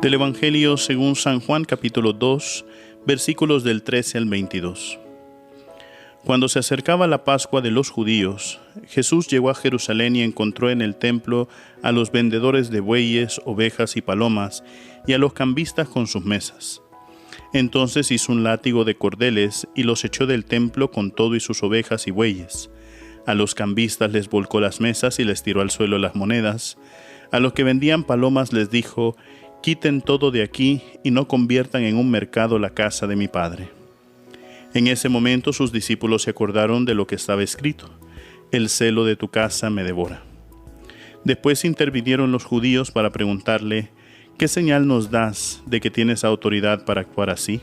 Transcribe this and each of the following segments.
Del Evangelio según San Juan capítulo 2, versículos del 13 al 22. Cuando se acercaba la Pascua de los judíos, Jesús llegó a Jerusalén y encontró en el templo a los vendedores de bueyes, ovejas y palomas, y a los cambistas con sus mesas. Entonces hizo un látigo de cordeles y los echó del templo con todo y sus ovejas y bueyes. A los cambistas les volcó las mesas y les tiró al suelo las monedas. A los que vendían palomas les dijo: «Quiten todo de aquí y no conviertan en un mercado la casa de mi Padre». En ese momento sus discípulos se acordaron de lo que estaba escrito: «El celo de tu casa me devora». Después intervinieron los judíos para preguntarle: «¿Qué señal nos das de que tienes autoridad para actuar así?».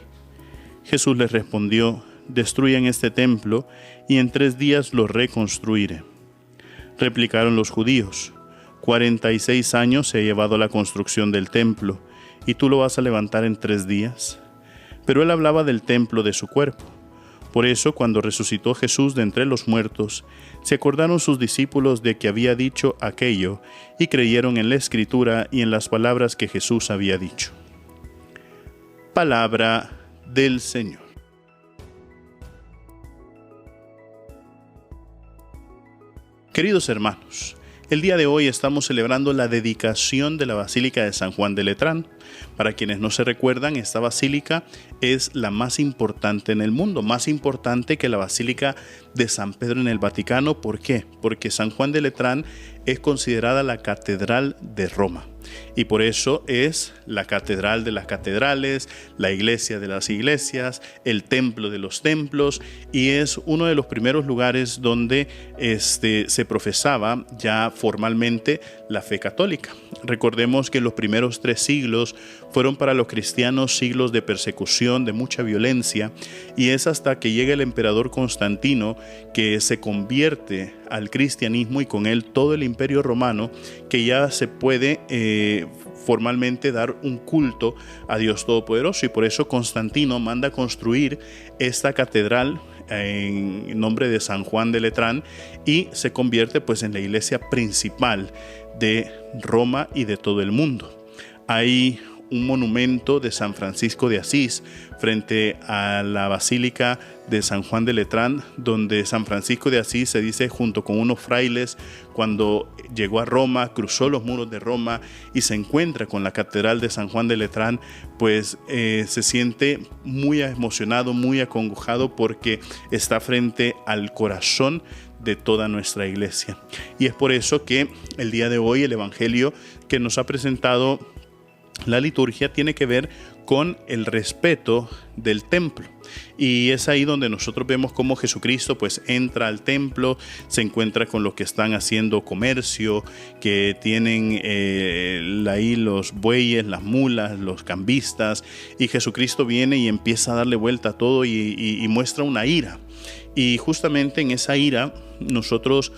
Jesús les respondió: «Destruyan este templo y en 3 días lo reconstruiré». Replicaron los judíos: 46 años se ha llevado la construcción del templo, ¿y tú lo vas a levantar en 3 días? Pero él hablaba del templo de su cuerpo. Por eso, cuando resucitó Jesús de entre los muertos, se acordaron sus discípulos de que había dicho aquello y creyeron en la Escritura y en las palabras que Jesús había dicho. Palabra del Señor. Queridos hermanos, el día de hoy estamos celebrando la dedicación de la Basílica de San Juan de Letrán. Para quienes no se recuerdan, esta basílica es la más importante en el mundo, más importante que la Basílica de San Pedro en el Vaticano. ¿Por qué? Porque San Juan de Letrán es considerada la catedral de Roma. Y por eso es la catedral de las catedrales, la iglesia de las iglesias, el templo de los templos, y es uno de los primeros lugares donde se profesaba ya formalmente la fe católica. Recordemos que los primeros 3 siglos fueron para los cristianos siglos de persecución, de mucha violencia, y es hasta que llega el emperador Constantino que se convierte al cristianismo y con él todo el imperio romano, que ya se puede formalmente dar un culto a Dios Todopoderoso, y por eso Constantino manda construir esta catedral en nombre de San Juan de Letrán y se convierte pues en la iglesia principal de Roma y de todo el mundo. Hay un monumento de San Francisco de Asís frente a la Basílica de San Juan de Letrán, donde San Francisco de Asís, se dice, junto con unos frailes, cuando llegó a Roma, cruzó los muros de Roma y se encuentra con la Catedral de San Juan de Letrán, pues se siente muy emocionado, muy acongojado, porque está frente al corazón de toda nuestra iglesia. Y es por eso que el día de hoy el Evangelio que nos ha presentado la liturgia tiene que ver con el respeto del templo, y es ahí donde nosotros vemos cómo Jesucristo pues entra al templo, se encuentra con los que están haciendo comercio, que tienen ahí los bueyes, las mulas, los cambistas, y Jesucristo viene y empieza a darle vuelta a todo y muestra una ira, y justamente en esa ira nosotros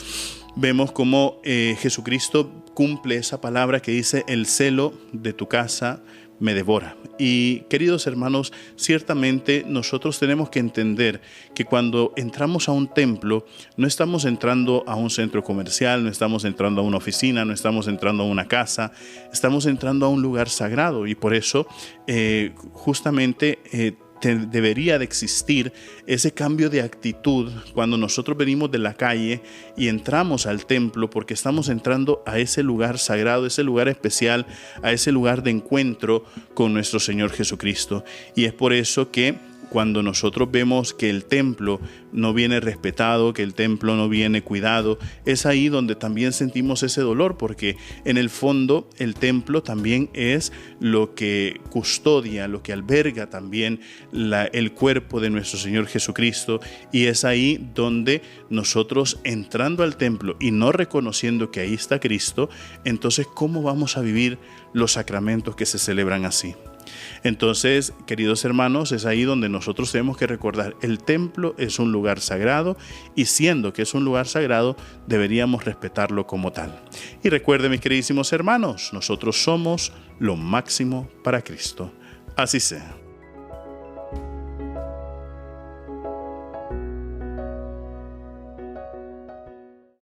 vemos cómo Jesucristo cumple esa palabra que dice: «El celo de tu casa me devora». Y queridos hermanos, ciertamente nosotros tenemos que entender que cuando entramos a un templo, no estamos entrando a un centro comercial, no estamos entrando a una oficina, no estamos entrando a una casa, estamos entrando a un lugar sagrado, y por eso justamente debería de existir ese cambio de actitud cuando nosotros venimos de la calle y entramos al templo, porque estamos entrando a ese lugar sagrado, ese lugar especial, a ese lugar de encuentro con nuestro Señor Jesucristo. Y es por eso que cuando nosotros vemos que el templo no viene respetado, que el templo no viene cuidado, es ahí donde también sentimos ese dolor, porque en el fondo el templo también es lo que custodia, lo que alberga también el cuerpo de nuestro Señor Jesucristo, y es ahí donde nosotros, entrando al templo y no reconociendo que ahí está Cristo, entonces ¿cómo vamos a vivir los sacramentos que se celebran así? Entonces, queridos hermanos, es ahí donde nosotros tenemos que recordar: el templo es un lugar sagrado, y siendo que es un lugar sagrado, deberíamos respetarlo como tal. Y recuerden, mis queridísimos hermanos, nosotros somos lo máximo para Cristo. Así sea.